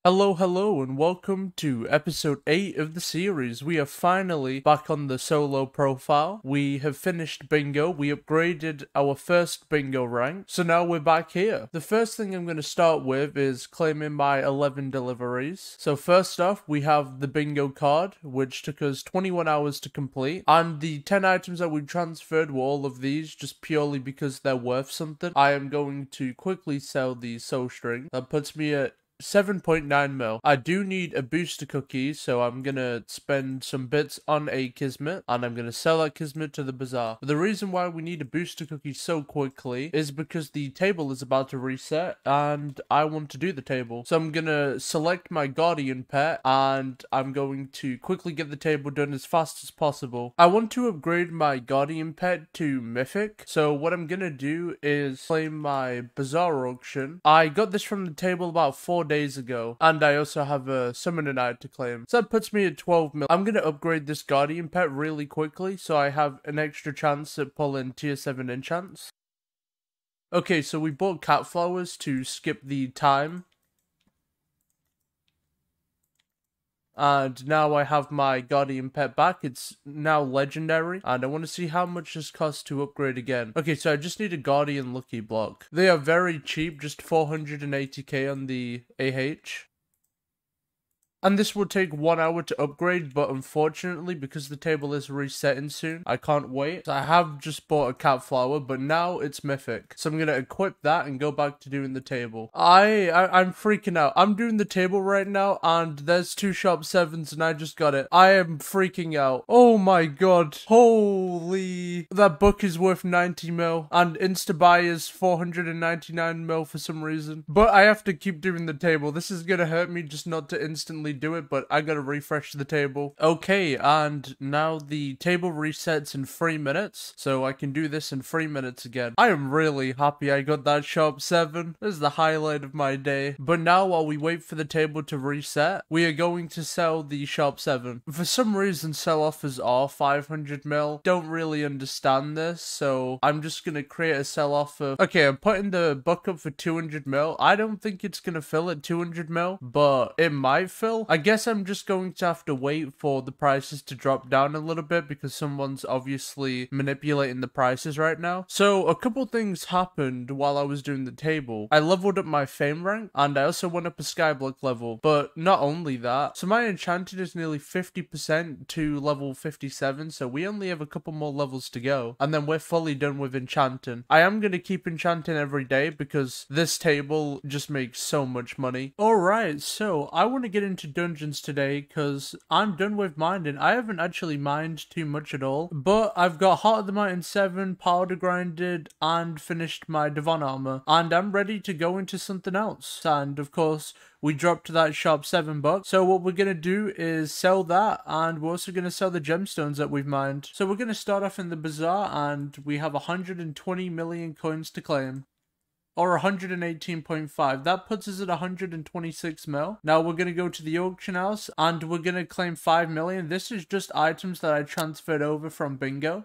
Hello, and welcome to episode 8 of the series. We are finally back on the solo profile. We have finished bingo. We upgraded our first bingo rank, so now we're back here. The first thing I'm going to start with is claiming my 11 deliveries. So first off, we have the bingo card, which took us 21 hours to complete, and the 10 items that we transferred were all of these, just purely because they're worth something. I am going to quickly sell the soul string. That puts me at 7.9 mil. I do need a booster cookie, so I'm gonna spend some bits on a kismet, and I'm gonna sell that kismet to the bazaar. But the reason why we need a booster cookie so quickly is because the table is about to reset, and I want to do the table. So I'm gonna select my guardian pet, and I'm going to quickly get the table done as fast as possible. I want to upgrade my guardian pet to mythic, so what I'm gonna do is claim my bazaar auction. I got this from the table about 4 days ago, and I also have a summoner knight to claim, so that puts me at 12 mil. I'm gonna upgrade this guardian pet really quickly so I have an extra chance at pulling tier 7 enchants. Okay, so we bought cat flowers to skip the time, and now I have my guardian pet back. It's now legendary, and I want to see how much this costs to upgrade again. Okay, so I just need a guardian lucky block. They are very cheap, just 480k on the AH. And this will take 1 hour to upgrade, but unfortunately, because the table is resetting soon, I can't wait. So I have just bought a cat flower, but now it's mythic. So I'm going to equip that and go back to doing the table. I'm freaking out. I'm doing the table right now, and there's 2 sharp 7s, and I just got it. I am freaking out. Oh my god. Holy. That book is worth 90 mil, and insta-buy is 499 mil for some reason. But I have to keep doing the table. This is going to hurt me just not to instantly do it, but I gotta refresh the table. Okay, and now the table resets in 3 minutes, so I can do this in 3 minutes again. I am really happy I got that sharp 7. This is the highlight of my day. But now, while we wait for the table to reset, we are going to sell the sharp 7. For some reason, sell offers are 500 mil. Don't really understand this, so I'm just gonna create a sell offer. Okay, I'm putting the book up for 200 mil. I don't think it's gonna fill at 200 mil, but it might fill. I guess I'm just going to have to wait for the prices to drop down a little bit because someone's obviously manipulating the prices right now. So a couple things happened while I was doing the table. I leveled up my fame rank, and I also went up a skyblock level. But not only that, so my enchanted is nearly 50% to level 57, so we only have a couple more levels to go, and then we're fully done with enchanting. I am going to keep enchanting every day because this table just makes so much money. Alright, so I want to get into dungeons today because I'm done with mining. I haven't actually mined too much at all, but I've got Heart of the Mountain 7, powder grinded, and finished my Devon armor, and I'm ready to go into something else. And of course, we dropped that sharp 7 bucks. So what we're going to do is sell that, and we're also going to sell the gemstones that we've mined. So we're going to start off in the bazaar, and we have 120 million coins to claim. Or 118.5. That puts us at 126 mil. Now we're going to go to the auction house, and we're going to claim 5 million. This is just items that I transferred over from bingo.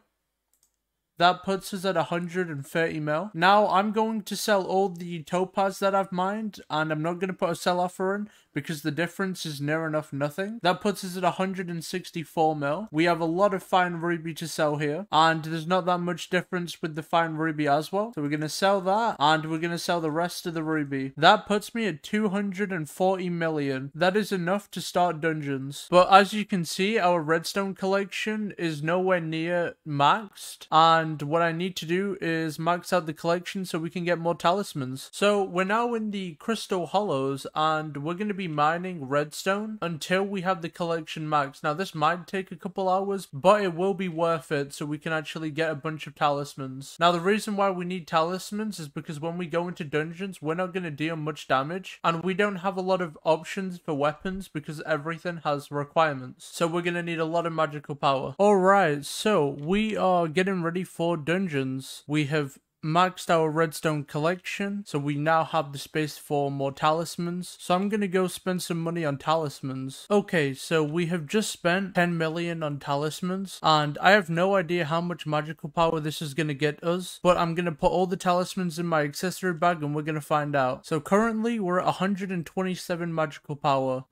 That puts us at 130 mil. Now I'm going to sell all the topaz that I've mined, and I'm not going to put a sell offer in because the difference is near enough nothing. That puts us at 164 mil. We have a lot of fine ruby to sell here, and there's not that much difference with the fine ruby as well. So we're going to sell that, and we're going to sell the rest of the ruby. That puts me at 240 million. That is enough to start dungeons. But as you can see, our redstone collection is nowhere near maxed, and what I need to do is max out the collection so we can get more talismans. So we're now in the crystal hollows, and we're going to be mining redstone until we have the collection maxed. Now this might take a couple hours, but it will be worth it so we can actually get a bunch of talismans. Now the reason why we need talismans is because when we go into dungeons, we're not going to deal much damage, and we don't have a lot of options for weapons because everything has requirements. So we're going to need a lot of magical power. Alright, so we are getting ready for dungeons. We have maxed our redstone collection, so we now have the space for more talismans. So I'm gonna go spend some money on talismans. Okay, so we have just spent 10 million on talismans, and I have no idea how much magical power this is gonna get us, but I'm gonna put all the talismans in my accessory bag and we're gonna find out. So currently we're at 127 magical power.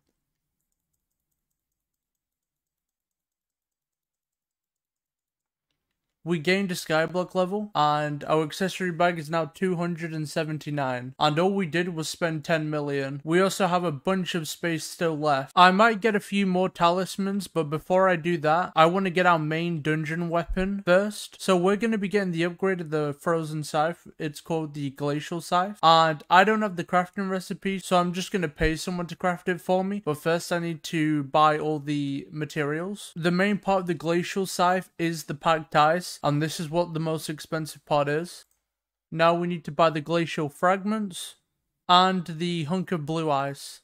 We gained a skyblock level, and our accessory bag is now 279. And all we did was spend 10 million. We also have a bunch of space still left. I might get a few more talismans, but before I do that, I want to get our main dungeon weapon first. So we're going to be getting the upgrade of the frozen scythe. It's called the glacial scythe. And I don't have the crafting recipe, so I'm just going to pay someone to craft it for me. But first I need to buy all the materials. The main part of the glacial scythe is the packed ice. And this is what the most expensive part is. Now we need to buy the glacial fragments and the hunk of blue ice.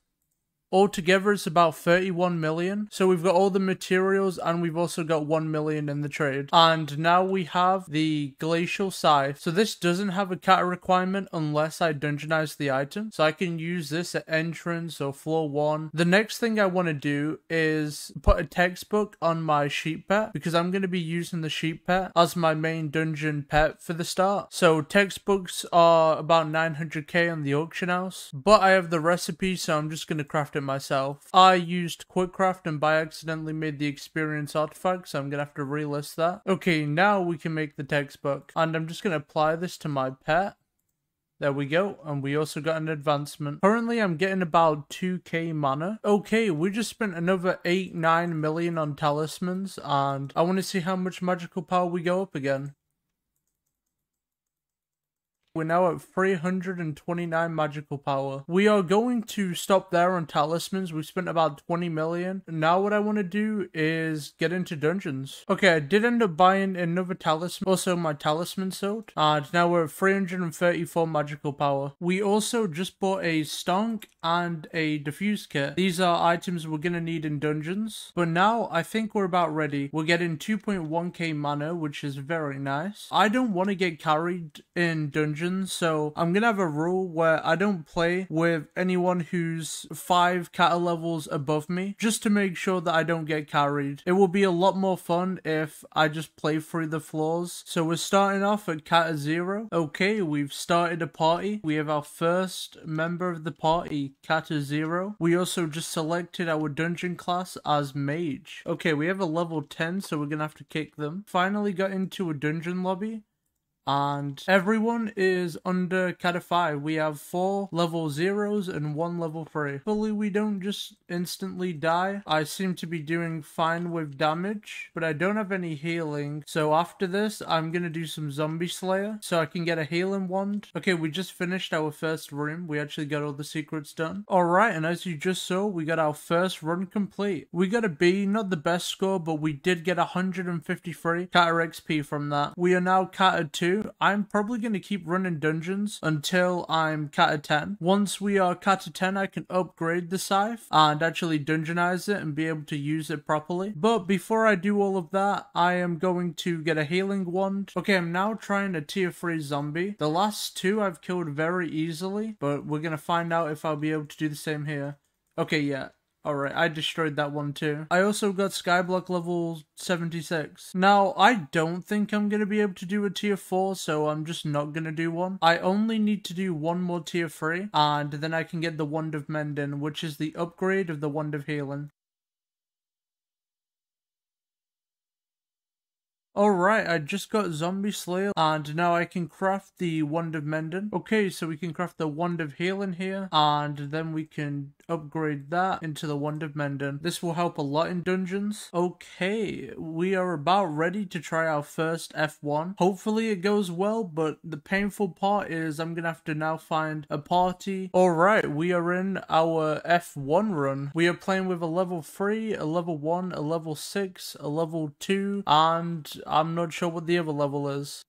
Altogether it's about 31 million. So we've got all the materials and we've also got 1 million in the trade. And now we have the glacial scythe. So this doesn't have a kata requirement unless I dungeonize the item. So I can use this at entrance or floor 1. The next thing I want to do is put a textbook on my sheep pet, because I'm going to be using the sheep pet as my main dungeon pet for the start. So textbooks are about 900k on the auction house, but I have the recipe, so I'm just going to craft it myself. I used quickcraft and by accidentally made the experience artifact, so I'm gonna have to relist that. Okay, now we can make the textbook, and I'm just gonna apply this to my pet. There we go, and we also got an advancement. Currently I'm getting about 2k mana. Okay, we just spent another 8-9 million on talismans, and I want to see how much magical power we go up again. We're now at 329 magical power. We are going to stop there on talismans. We spent about 20 million. Now what I want to do is get into dungeons. Okay, I did end up buying another talisman. Also my talisman sold. And now we're at 334 magical power. We also just bought a stonk and a diffuse kit. These are items we're going to need in dungeons. But now I think we're about ready. We're getting 2.1k mana, which is very nice. I don't want to get carried in dungeons, so I'm gonna have a rule where I don't play with anyone who's 5 kata levels above me, just to make sure that I don't get carried. It will be a lot more fun if I just play through the floors. So we're starting off at kata 0. Okay, we've started a party. We have our first member of the party, kata 0. We also just selected our dungeon class as mage. Okay, we have a level 10, so we're gonna have to kick them. Finally got into a dungeon lobby, and everyone is under kata 5. We have 4 level 0s and 1 level 3. Hopefully we don't just instantly die. I seem to be doing fine with damage, but I don't have any healing. So after this, I'm gonna do some zombie slayer so I can get a healing wand. Okay, we just finished our first room. We actually got all the secrets done. Alright, and as you just saw, we got our first run complete. We got a B, not the best score, but we did get 153 kata XP from that. We are now kata 2. I'm probably going to keep running dungeons until I'm kata 10. Once we are kata 10, I can upgrade the scythe and actually dungeonize it and be able to use it properly. But before I do all of that, I am going to get a healing wand. Okay, I'm now trying a tier 3 zombie. The last 2 I've killed very easily, but we're going to find out if I'll be able to do the same here. Okay, yeah. Alright, I destroyed that one too. I also got Skyblock level 76. Now, I don't think I'm going to be able to do a tier 4, so I'm just not going to do one. I only need to do one more tier 3, and then I can get the Wand of Mending, which is the upgrade of the Wand of Healing. Alright, I just got Zombie Slayer, and now I can craft the Wand of Mending. Okay, so we can craft the Wand of Healing here, and then we can upgrade that into the Wand of Mending. This will help a lot in dungeons. Okay, we are about ready to try our first F1. Hopefully it goes well, but the painful part is I'm gonna have to now find a party. Alright, we are in our F1 run. We are playing with a level 3, a level 1, a level 6, a level 2, and I'm not sure what the other level is.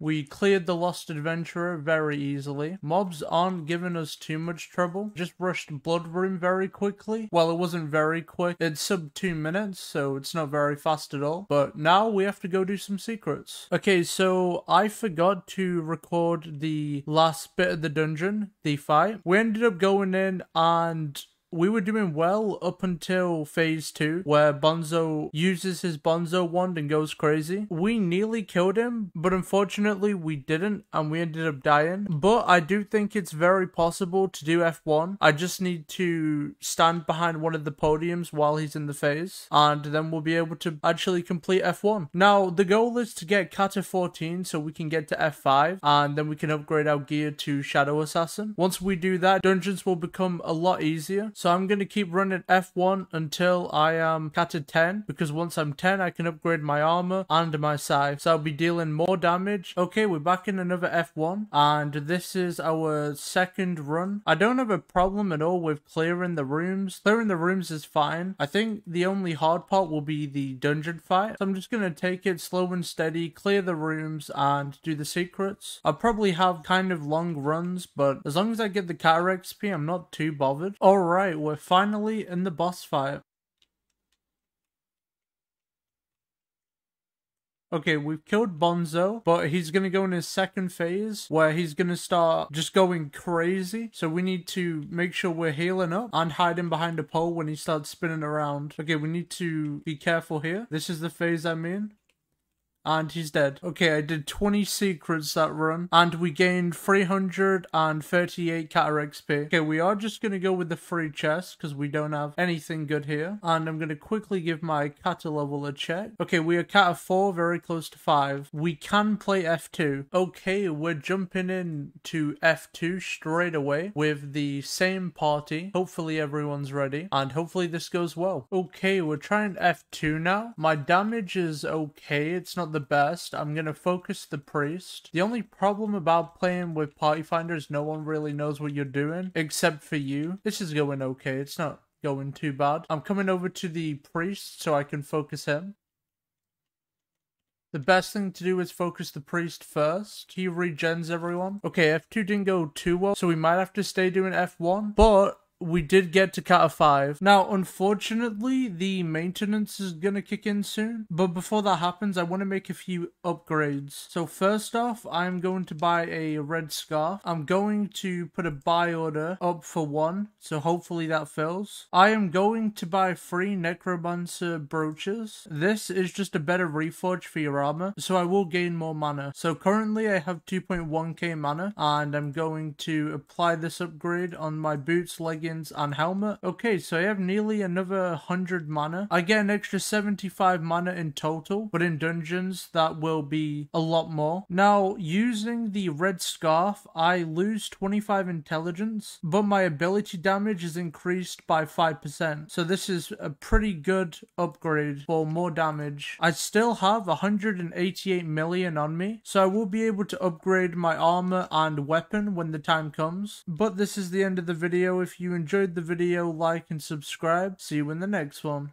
We cleared the Lost Adventurer very easily. Mobs aren't giving us too much trouble. Just rushed Blood Room very quickly. Well, it wasn't very quick. It's sub 2 minutes, so it's not very fast at all. But now we have to go do some secrets. Okay, so I forgot to record the last bit of the dungeon, the fight. We ended up going in and we were doing well up until phase 2, where Bonzo uses his Bonzo wand and goes crazy. We nearly killed him, but unfortunately we didn't, and we ended up dying. But I do think it's very possible to do F1. I just need to stand behind one of the podiums while he's in the phase, and then we'll be able to actually complete F1. Now, the goal is to get Kata 14 so we can get to F5, and then we can upgrade our gear to Shadow Assassin. Once we do that, dungeons will become a lot easier. So I'm going to keep running F1 until I am Kata 10, because once I'm 10, I can upgrade my armor and my scythe. So I'll be dealing more damage. Okay, we're back in another F1, and this is our second run. I don't have a problem at all with clearing the rooms. Clearing the rooms is fine. I think the only hard part will be the dungeon fight. So I'm just going to take it slow and steady, clear the rooms, and do the secrets. I'll probably have kind of long runs, but as long as I get the Kata XP, I'm not too bothered. Alright. We're finally in the boss fight. Okay, we've killed Bonzo, but he's going to go in his second phase where he's going to start just going crazy. So we need to make sure we're healing up and hiding behind a pole when he starts spinning around. Okay, we need to be careful here. This is the phase I'm in. And he's dead. Okay, I did 20 secrets that run, and we gained 338 Kata XP. Okay, we are just going to go with the free chest, because we don't have anything good here. And I'm going to quickly give my Kata level a check. Okay, we are Kata 4, very close to 5. We can play F2. Okay, we're jumping in to F2 straight away with the same party. Hopefully everyone's ready, and hopefully this goes well. Okay, we're trying F2 now. My damage is okay. It's not the best. I'm gonna focus the priest. The only problem about playing with party finder is no one really knows what you're doing except for you. This is going okay. It's not going too bad. I'm coming over to the priest so I can focus him. The best thing to do is focus the priest first. He regens everyone. Okay, F2 didn't go too well, so we might have to stay doing F1, but we did get to Kata 5. Now, unfortunately, the maintenance is gonna kick in soon. But before that happens, I want to make a few upgrades. So first off, I'm going to buy a red scarf. I'm going to put a buy order up for 1. So hopefully that fills. I am going to buy 3 necromancer brooches. This is just a better reforge for your armor. So I will gain more mana. So currently I have 2.1k mana. And I'm going to apply this upgrade on my boots, leggings, and helmet. Okay, so I have nearly another 100 mana. I get an extra 75 mana in total, but in dungeons that will be a lot more. Now, using the red scarf, I lose 25 intelligence, but my ability damage is increased by 5%. So this is a pretty good upgrade for more damage. I still have 188 million on me, so I will be able to upgrade my armor and weapon when the time comes. But this is the end of the video. If you enjoyed the video, like and subscribe. See you in the next one.